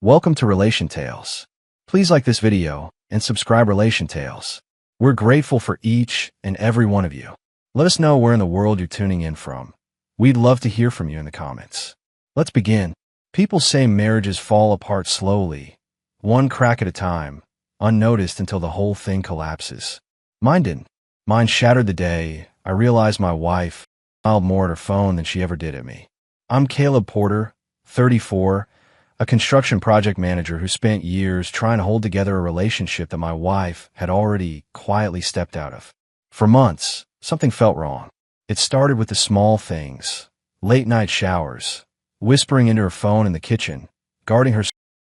Welcome to Relation Tales. Please like this video and subscribe Relation Tales. We're grateful for each and every one of you. Let us know where in the world you're tuning in from. We'd love to hear from you in the comments. Let's begin. People say marriages fall apart slowly, one crack at a time, unnoticed until the whole thing collapses. Mine didn't. Mine shattered the day I realized my wife smiled more at her phone than she ever did at me. I'm Caleb Porter, 34, a construction project manager who spent years trying to hold together a relationship that my wife had already quietly stepped out of. For months, something felt wrong. It started with the small things: late-night showers, whispering into her phone in the kitchen, guarding her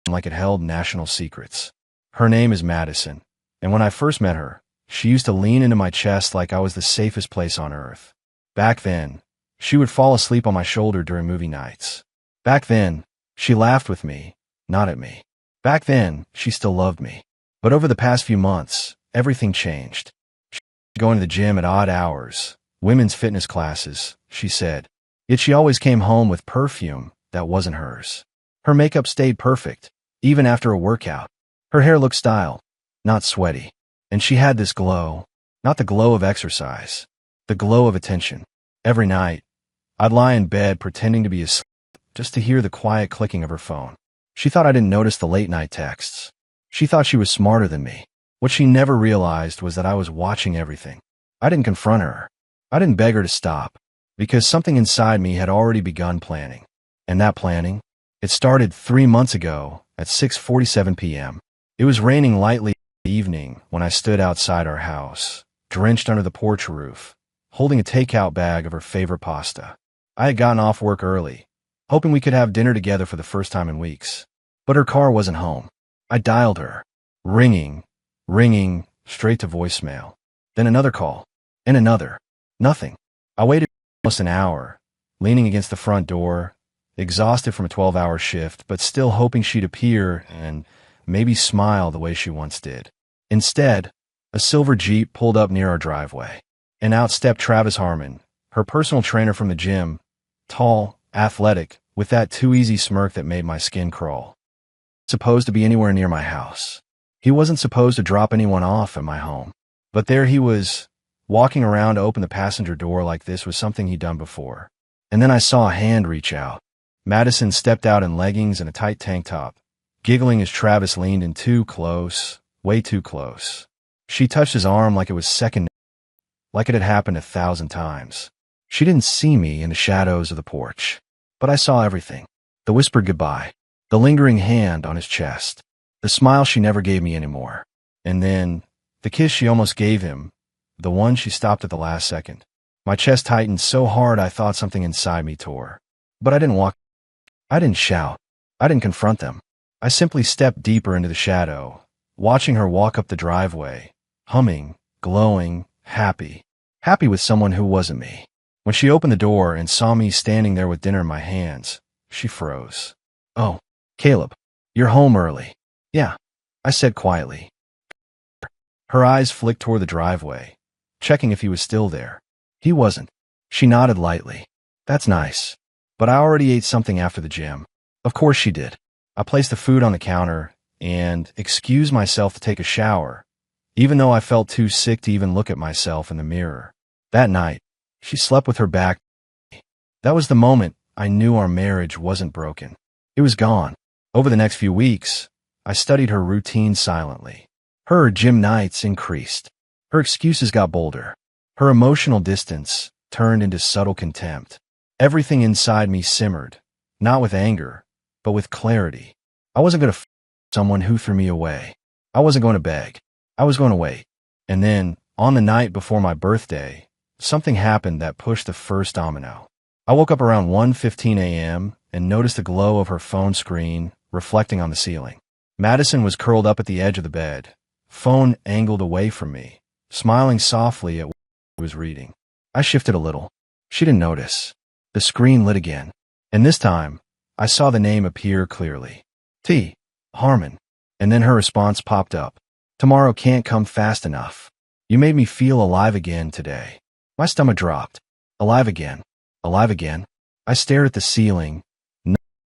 like it held national secrets. Her name is Madison, and when I first met her, she used to lean into my chest like I was the safest place on earth. Back then, she would fall asleep on my shoulder during movie nights. Back then, she laughed with me, not at me. Back then, she still loved me. But over the past few months, everything changed. She was going to the gym at odd hours, women's fitness classes, she said. Yet she always came home with perfume that wasn't hers. Her makeup stayed perfect, even after a workout. Her hair looked styled, not sweaty. And she had this glow, not the glow of exercise, the glow of attention. Every night, I'd lie in bed pretending to be asleep just to hear the quiet clicking of her phone. She thought I didn't notice the late-night texts. She thought she was smarter than me. What she never realized was that I was watching everything. I didn't confront her. I didn't beg her to stop, because something inside me had already begun planning. And that planning? It started 3 months ago at 6:47 p.m. It was raining lightly in the evening when I stood outside our house, drenched under the porch roof, holding a takeout bag of her favorite pasta. I had gotten off work early, hoping we could have dinner together for the first time in weeks. But her car wasn't home. I dialed her, ringing, straight to voicemail. Then another call, and another. Nothing. I waited almost an hour, leaning against the front door, exhausted from a 12-hour shift, but still hoping she'd appear and maybe smile the way she once did. Instead, a silver Jeep pulled up near our driveway, and out stepped Travis Harmon, her personal trainer from the gym, tall, athletic, with that too easy smirk that made my skin crawl. Supposed to be anywhere near my house. He wasn't supposed to drop anyone off at my home. But there he was, walking around to open the passenger door like this was something he'd done before. And then I saw a hand reach out. Madison stepped out in leggings and a tight tank top, giggling as Travis leaned in too close, way too close. She touched his arm like it was second, like it had happened 1,000 times. She didn't see me in the shadows of the porch, but I saw everything. The whispered goodbye, the lingering hand on his chest, the smile she never gave me anymore, and then the kiss she almost gave him, the one she stopped at the last second. My chest tightened so hard I thought something inside me tore. But I didn't walk. I didn't shout. I didn't confront them. I simply stepped deeper into the shadow, watching her walk up the driveway, humming, glowing, happy with someone who wasn't me. When she opened the door and saw me standing there with dinner in my hands, she froze. "Oh, Caleb, you're home early." "Yeah," I said quietly. Her eyes flicked toward the driveway, checking if he was still there. He wasn't. She nodded lightly. "That's nice. But I already ate something after the gym." Of course she did. I placed the food on the counter and excused myself to take a shower, even though I felt too sick to even look at myself in the mirror. That night, she slept with her back to me. That was the moment I knew our marriage wasn't broken. It was gone. Over the next few weeks, I studied her routine silently. Her gym nights increased. Her excuses got bolder. Her emotional distance turned into subtle contempt. Everything inside me simmered, not with anger, but with clarity. I wasn't going to someone who threw me away. I wasn't going to beg. I was going to wait. And then, on the night before my birthday, something happened that pushed the first domino. I woke up around 1:15 a.m. and noticed the glow of her phone screen reflecting on the ceiling. Madison was curled up at the edge of the bed, phone angled away from me, smiling softly at what I was reading. I shifted a little. She didn't notice. The screen lit again, and this time, I saw the name appear clearly. T. Harmon. And then her response popped up. "Tomorrow can't come fast enough. You made me feel alive again today." My stomach dropped. Alive again. Alive again. I stared at the ceiling,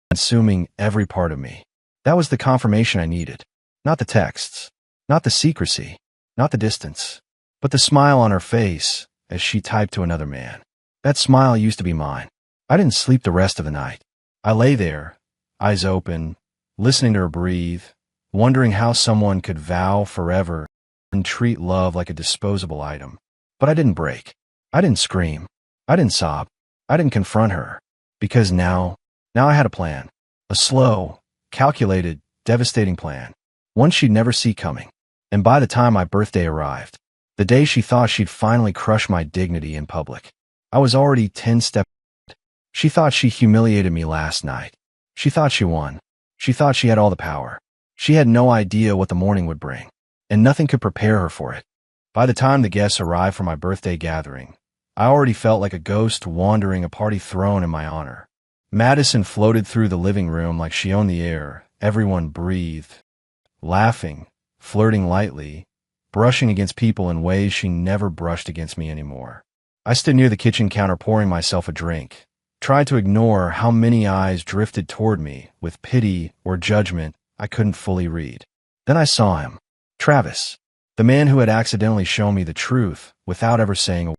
consuming every part of me. That was the confirmation I needed. Not the texts, not the secrecy, not the distance, but the smile on her face as she typed to another man. That smile used to be mine. I didn't sleep the rest of the night. I lay there, eyes open, listening to her breathe, wondering how someone could vow forever and treat love like a disposable item. But I didn't break. I didn't scream. I didn't sob. I didn't confront her. Because now I had a plan. A slow, calculated, devastating plan. One she'd never see coming. And by the time my birthday arrived, the day she thought she'd finally crush my dignity in public, I was already 10 steps ahead. She thought she humiliated me last night. She thought she won. She thought she had all the power. She had no idea what the morning would bring, and nothing could prepare her for it. By the time the guests arrived for my birthday gathering, I already felt like a ghost wandering a party thrown in my honor. Madison floated through the living room like she owned the air. Everyone breathed, laughing, flirting lightly, brushing against people in ways she never brushed against me anymore. I stood near the kitchen counter pouring myself a drink, tried to ignore how many eyes drifted toward me with pity or judgment I couldn't fully read. Then I saw him, Travis, the man who had accidentally shown me the truth without ever saying a word.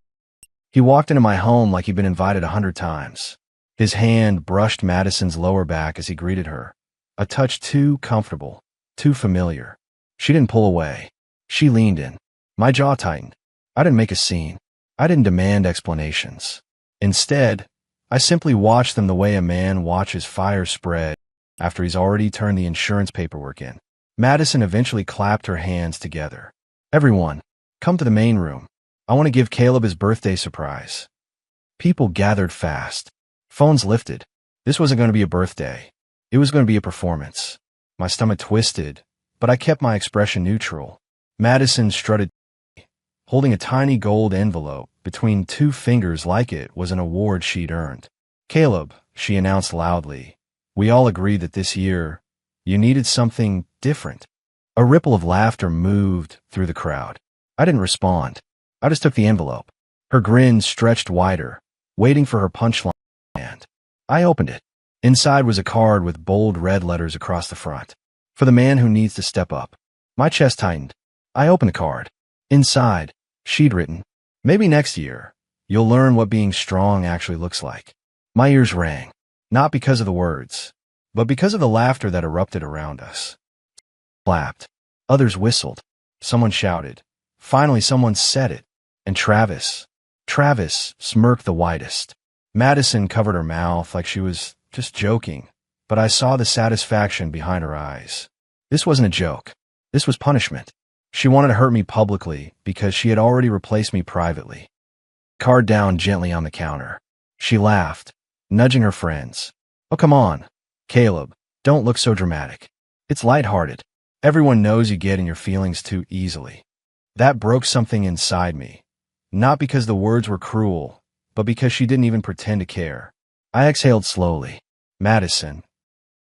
He walked into my home like he'd been invited 100 times. His hand brushed Madison's lower back as he greeted her, a touch too comfortable, too familiar. She didn't pull away. She leaned in. My jaw tightened. I didn't make a scene. I didn't demand explanations. Instead, I simply watched them the way a man watches fire spread after he's already turned the insurance paperwork in. Madison eventually clapped her hands together. Everyone, come to the main room. I want to give Caleb his birthday surprise. People gathered fast. Phones lifted. This wasn't going to be a birthday. It was going to be a performance. My stomach twisted, but I kept my expression neutral. Madison strutted, holding a tiny gold envelope between two fingers like it was an award she'd earned. Caleb, she announced loudly, we all agreed that this year, you needed something different. A ripple of laughter moved through the crowd. I didn't respond. I just took the envelope. Her grin stretched wider, waiting for her punchline. I opened it. Inside was a card with bold red letters across the front. For the man who needs to step up. My chest tightened. I opened the card. Inside, she'd written, maybe next year, you'll learn what being strong actually looks like. My ears rang, not because of the words, but because of the laughter that erupted around us. Clapped. Others whistled. Someone shouted. Finally, someone said it. And Travis smirked the widest. Madison covered her mouth like she was just joking, but I saw the satisfaction behind her eyes. This wasn't a joke. This was punishment. She wanted to hurt me publicly because she had already replaced me privately. Card down gently on the counter. She laughed, nudging her friends. Oh, come on, Caleb, don't look so dramatic. It's lighthearted. Everyone knows you get in your feelings too easily. That broke something inside me. Not because the words were cruel, but because she didn't even pretend to care. I exhaled slowly. Madison,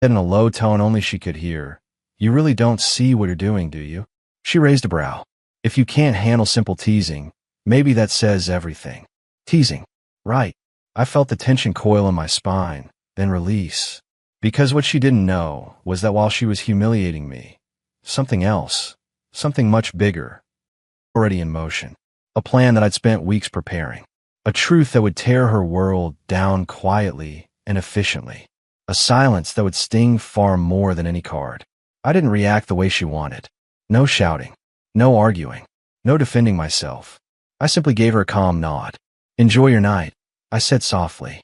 said in a low tone only she could hear, you really don't see what you're doing, do you? She raised a brow. If you can't handle simple teasing, maybe that says everything. Teasing. Right. I felt the tension coil in my spine, then release. Because what she didn't know was that while she was humiliating me, something else, something much bigger, already in motion. A plan that I'd spent weeks preparing. A truth that would tear her world down quietly and efficiently. A silence that would sting far more than any card. I didn't react the way she wanted. No shouting. No arguing. No defending myself. I simply gave her a calm nod. Enjoy your night, I said softly.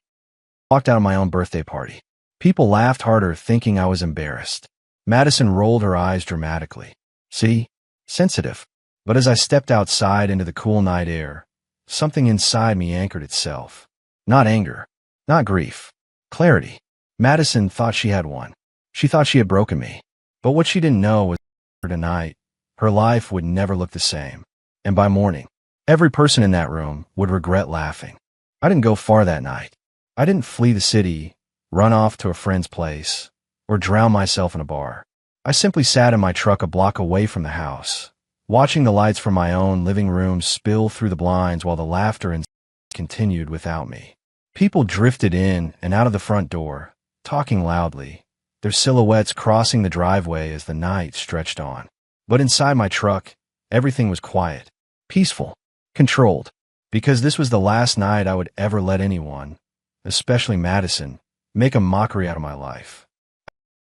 I walked out of my own birthday party. People laughed harder thinking I was embarrassed. Madison rolled her eyes dramatically. See? Sensitive. But as I stepped outside into the cool night air, something inside me anchored itself. Not anger. Not grief. Clarity. Madison thought she had one. She thought she had broken me. But what she didn't know was that tonight, her life would never look the same. And by morning, every person in that room would regret laughing. I didn't go far that night. I didn't flee the city, run off to a friend's place, or drown myself in a bar. I simply sat in my truck a block away from the house, watching the lights from my own living room spill through the blinds while the laughter and continued without me. People drifted in and out of the front door, talking loudly, their silhouettes crossing the driveway as the night stretched on. But inside my truck, everything was quiet, peaceful, controlled, because this was the last night I would ever let anyone, especially Madison, make a mockery out of my life.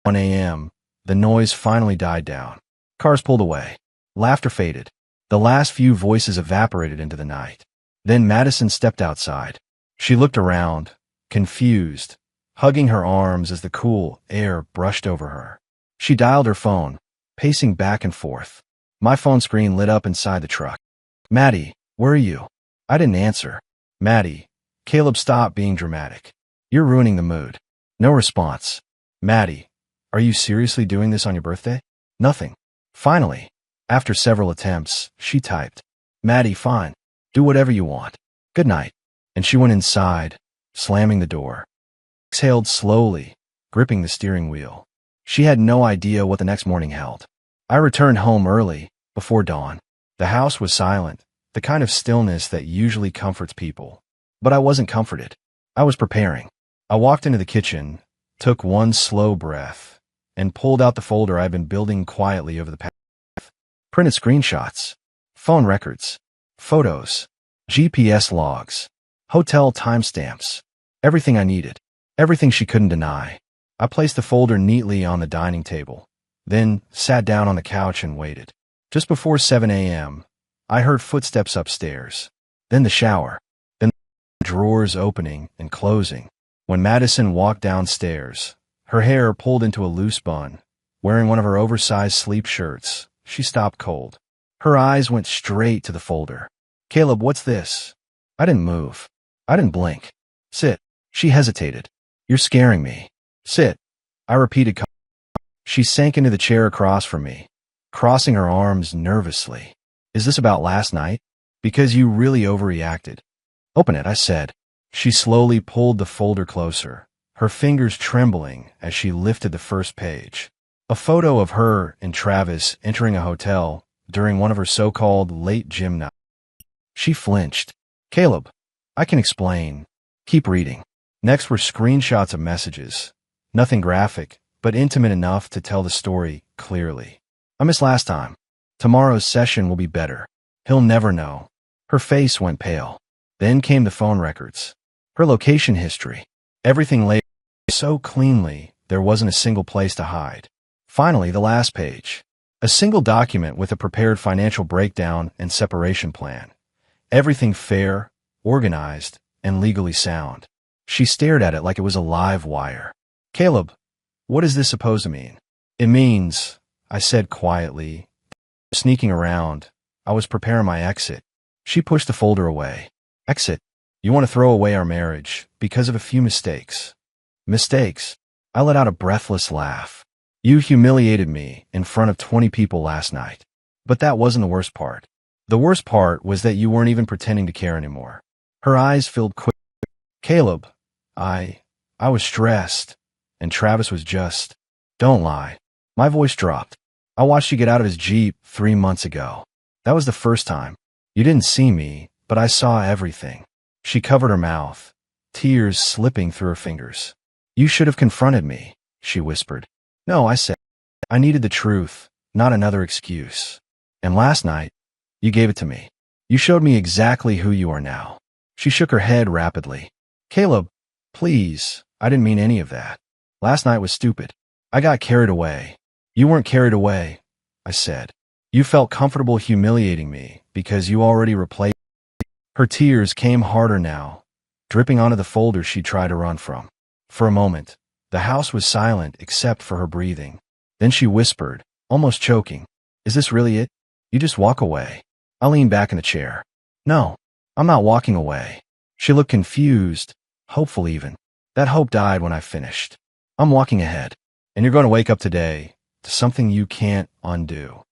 1 a.m., the noise finally died down. Cars pulled away. Laughter faded. The last few voices evaporated into the night. Then Madison stepped outside. She looked around, confused, hugging her arms as the cool air brushed over her. She dialed her phone, pacing back and forth. My phone screen lit up inside the truck. "Maddie, where are you?" I didn't answer. "Maddie." Caleb, stop being dramatic. "You're ruining the mood." No response. "Maddie, are you seriously doing this on your birthday?" Nothing. Finally, after several attempts, she typed, "Maddie, fine. Do whatever you want. Good night." And she went inside, slamming the door. Exhaled slowly, gripping the steering wheel. She had no idea what the next morning held. I returned home early, before dawn. The house was silent, the kind of stillness that usually comforts people. But I wasn't comforted. I was preparing. I walked into the kitchen, took one slow breath, and pulled out the folder I'd been building quietly over the past month. Printed screenshots, phone records, photos, GPS logs, hotel timestamps, everything I needed, everything she couldn't deny. I placed the folder neatly on the dining table, then sat down on the couch and waited. Just before 7 a.m., I heard footsteps upstairs, then the shower, then the drawers opening and closing. When Madison walked downstairs, her hair pulled into a loose bun, wearing one of her oversized sleep shirts, she stopped cold. Her eyes went straight to the folder. "Caleb, what's this?" I didn't move. I didn't blink. "Sit." She hesitated. "You're scaring me." "Sit." I repeated. She sank into the chair across from me, crossing her arms nervously. "Is this about last night? Because you really overreacted." "Open it," I said. She slowly pulled the folder closer, her fingers trembling as she lifted the first page. A photo of her and Travis entering a hotel during one of her so-called late gym nights. She flinched. "Caleb, I can explain." "Keep reading." Next were screenshots of messages. Nothing graphic, but intimate enough to tell the story clearly. "I missed last time. Tomorrow's session will be better. He'll never know." Her face went pale. Then came the phone records. Her location history. Everything laid so cleanly there wasn't a single place to hide. Finally, the last page. A single document with a prepared financial breakdown and separation plan. Everything fair, organized, and legally sound. She stared at it like it was a live wire. "Caleb, what is this supposed to mean?" "It means," I said quietly, sneaking around. I was preparing my exit. She pushed the folder away. "Exit? You want to throw away our marriage because of a few mistakes?" "Mistakes?" I let out a breathless laugh. "You humiliated me in front of 20 people last night. But that wasn't the worst part. The worst part was that you weren't even pretending to care anymore." Her eyes filled quickly. "Caleb, I was stressed, and Travis was just..." "Don't lie." My voice dropped. "I watched you get out of his Jeep 3 months ago. That was the first time. You didn't see me, but I saw everything." She covered her mouth, tears slipping through her fingers. "You should have confronted me," she whispered. "No," I said. "I needed the truth, not another excuse. And last night, you gave it to me. You showed me exactly who you are now." She shook her head rapidly. "Caleb, please, I didn't mean any of that. Last night was stupid. I got carried away." "You weren't carried away," I said. "You felt comfortable humiliating me because you already replaced." Her tears came harder now, dripping onto the folder she tried to run from. For a moment, the house was silent except for her breathing. Then she whispered, almost choking, "Is this really it? You just walk away?" I leaned back in the chair. "No, I'm not walking away." She looked confused, hopeful even. That hope died when I finished. "I'm walking ahead, and you're going to wake up today to something you can't undo."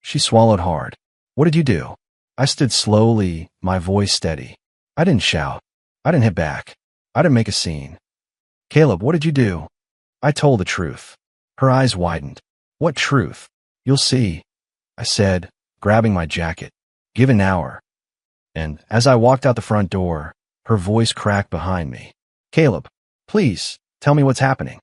She swallowed hard. "What did you do?" I stood slowly, my voice steady. I didn't shout. I didn't hit back. I didn't make a scene. "Caleb, what did you do?" I told the truth. Her eyes widened. "What truth?" "You'll see," I said, grabbing my jacket. "Give an hour." And as I walked out the front door, her voice cracked behind me. "Caleb, please, tell me what's happening."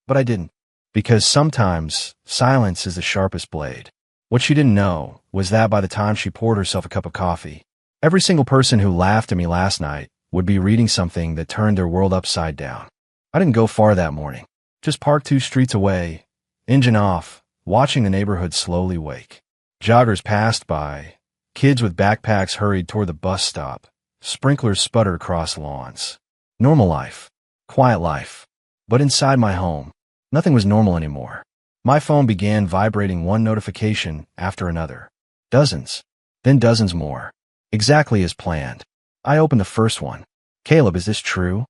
But I didn't. Because sometimes silence is the sharpest blade. What she didn't know was that by the time she poured herself a cup of coffee, every single person who laughed at me last night would be reading something that turned their world upside down. I didn't go far that morning. Just parked 2 streets away, engine off, watching the neighborhood slowly wake. Joggers passed by. Kids with backpacks hurried toward the bus stop. Sprinklers sputtered across lawns. Normal life. Quiet life. But inside my home, nothing was normal anymore. My phone began vibrating one notification after another. Dozens. Then dozens more. Exactly as planned. I opened the first one. Caleb, is this true?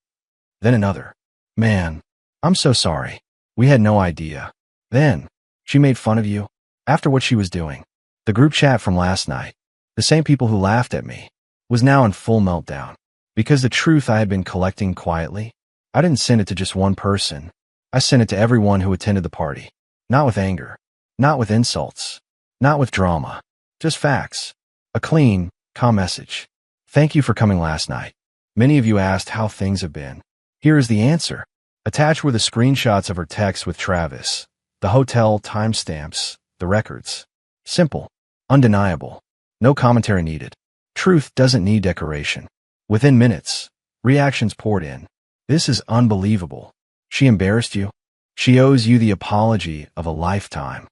Then another. Man, I'm so sorry. We had no idea. Then, she made fun of you? After what she was doing. The group chat from last night, the same people who laughed at me, was now in full meltdown. Because the truth I had been collecting quietly, I didn't send it to just one person. I sent it to everyone who attended the party. Not with anger. Not with insults. Not with drama. Just facts. A clean, calm message. Thank you for coming last night. Many of you asked how things have been. Here is the answer. Attached were the screenshots of her text with Travis, the hotel timestamps, the records. Simple. Undeniable. No commentary needed. Truth doesn't need decoration. Within minutes, reactions poured in. This is unbelievable. She embarrassed you? She owes you the apology of a lifetime.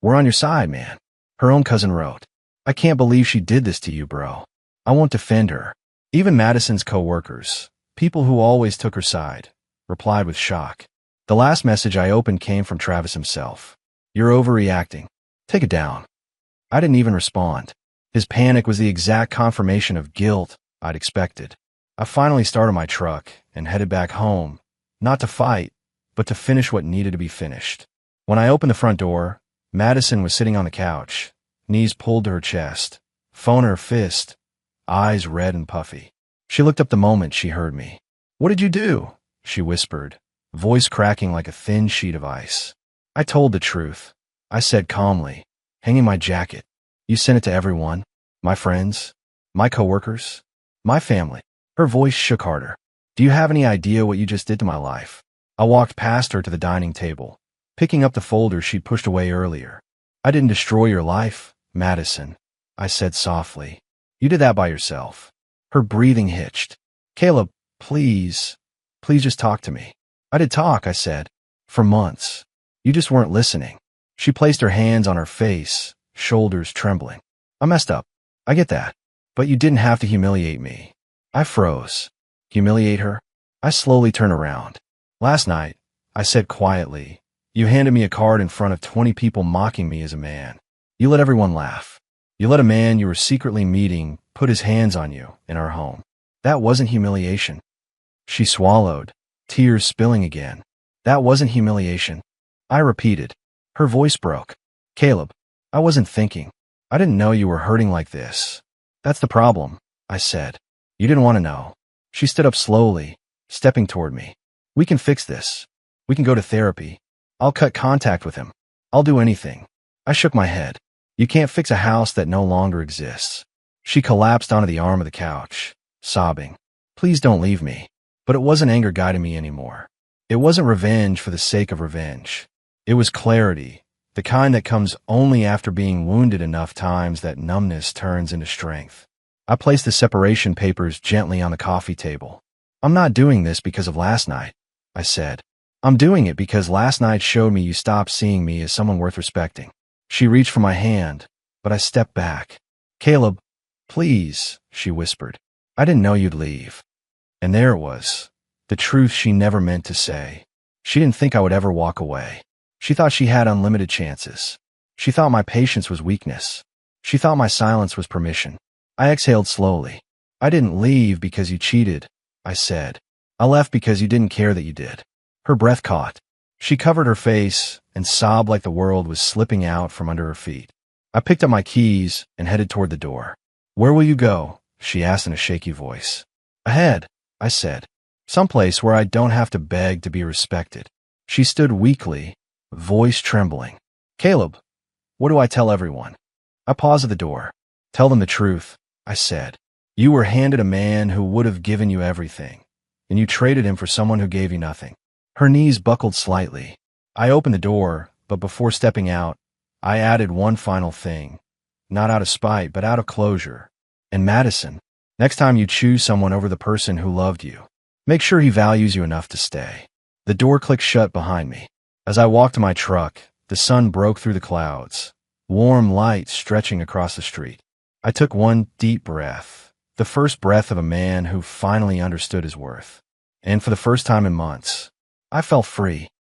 We're on your side, man. Her own cousin wrote. I can't believe she did this to you, bro. I won't defend her. Even Madison's co-workers, people who always took her side, replied with shock. The last message I opened came from Travis himself. You're overreacting. Take it down. I didn't even respond. His panic was the exact confirmation of guilt I'd expected. I finally started my truck and headed back home, not to fight, but to finish what needed to be finished. When I opened the front door, Madison was sitting on the couch, knees pulled to her chest, phone in her fist, eyes red and puffy. She looked up the moment she heard me. What did you do? She whispered, voice cracking like a thin sheet of ice. I told the truth. I said calmly, hanging my jacket. You sent it to everyone, my friends, my coworkers, my family. Her voice shook harder. Do you have any idea what you just did to my life? I walked past her to the dining table, picking up the folder she'd pushed away earlier. I didn't destroy your life, Madison, I said softly. You did that by yourself. Her breathing hitched. Caleb, please just talk to me. I did talk, I said. For months. You just weren't listening. She placed her hands on her face, shoulders trembling. I messed up. I get that. But you didn't have to humiliate me. I froze. Humiliate her? I slowly turned around. Last night, I said quietly, you handed me a card in front of 20 people mocking me as a man. You let everyone laugh. You let a man you were secretly meeting put his hands on you in our home. That wasn't humiliation. She swallowed, tears spilling again. That wasn't humiliation. I repeated. Her voice broke. Caleb, I wasn't thinking. I didn't know you were hurting like this. That's the problem, I said. You didn't want to know. She stood up slowly, stepping toward me. We can fix this. We can go to therapy. I'll cut contact with him. I'll do anything. I shook my head. You can't fix a house that no longer exists. She collapsed onto the arm of the couch, sobbing. Please don't leave me. But it wasn't anger guiding me anymore. It wasn't revenge for the sake of revenge. It was clarity, the kind that comes only after being wounded enough times that numbness turns into strength. I placed the separation papers gently on the coffee table. I'm not doing this because of last night, I said. I'm doing it because last night showed me you stopped seeing me as someone worth respecting. She reached for my hand, but I stepped back. Caleb, please, she whispered. I didn't know you'd leave. And there it was, the truth she never meant to say. She didn't think I would ever walk away. She thought she had unlimited chances. She thought my patience was weakness. She thought my silence was permission. I exhaled slowly. I didn't leave because you cheated, I said. I left because you didn't care that you did. Her breath caught. She covered her face and sobbed like the world was slipping out from under her feet. I picked up my keys and headed toward the door. Where will you go? She asked in a shaky voice. Ahead, I said. Someplace where I don't have to beg to be respected. She stood weakly, voice trembling. Caleb, what do I tell everyone? I paused at the door. Tell them the truth, I said. You were handed a man who would have given you everything, and you traded him for someone who gave you nothing. Her knees buckled slightly. I opened the door, but before stepping out, I added one final thing. Not out of spite, but out of closure. And Madison, next time you choose someone over the person who loved you, make sure he values you enough to stay. The door clicked shut behind me. As I walked to my truck, the sun broke through the clouds, warm light stretching across the street. I took one deep breath, the first breath of a man who finally understood his worth. And for the first time in months, I felt free.